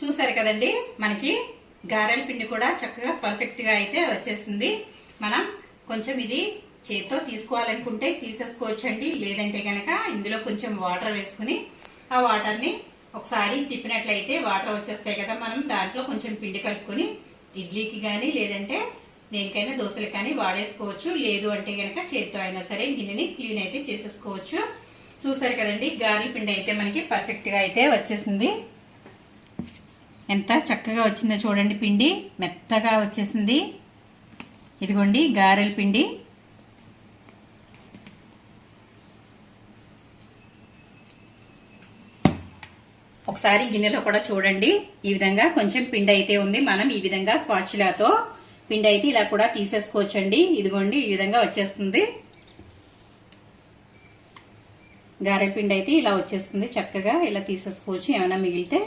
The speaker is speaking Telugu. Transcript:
చూసారు కదండి, మనకి గారెల పిండి కూడా చక్కగా పర్ఫెక్ట్ గా అయితే వచ్చేసింది. మనం కొంచెం ఇది చేత్తో తీసుకోవాలనుకుంటే తీసేసుకోవచ్చండి. లేదంటే గనక ఇందులో కొంచెం వాటర్ వేసుకుని ఆ వాటర్ ని ఒకసారి తిప్పినట్లయితే వాటర్ వచ్చేస్తాయి కదా, మనం దాంట్లో కొంచెం పిండి కలుపుకొని ఇడ్లీకి గానీ లేదంటే దేనికైనా దోశలు కానీ వాడేసుకోవచ్చు. లేదు అంటే గనక చేత్తో అయినా సరే గిన్నెని క్లీన్ అయితే చేసేసుకోవచ్చు. చూసారు కదండి, గారెల పిండి అయితే మనకి పర్ఫెక్ట్ గా అయితే వచ్చేసింది. ఎంత చక్కగా వచ్చిందో చూడండి, పిండి మెత్తగా వచ్చేసింది. ఇదిగోండి గారెల పిండి. ఒకసారి గిన్నెలో కూడా చూడండి, ఈ విధంగా కొంచెం పిండి అయితే ఉంది. మనం ఈ విధంగా స్పాచులాతో పిండి అయితే ఇలా కూడా తీసేసుకోవచ్చండి. ఇదిగోండి ఈ విధంగా వచ్చేస్తుంది. గారెల పిండి అయితే ఇలా వచ్చేస్తుంది. చక్కగా ఇలా తీసేసుకోవచ్చు ఏమైనా మిగిలితే.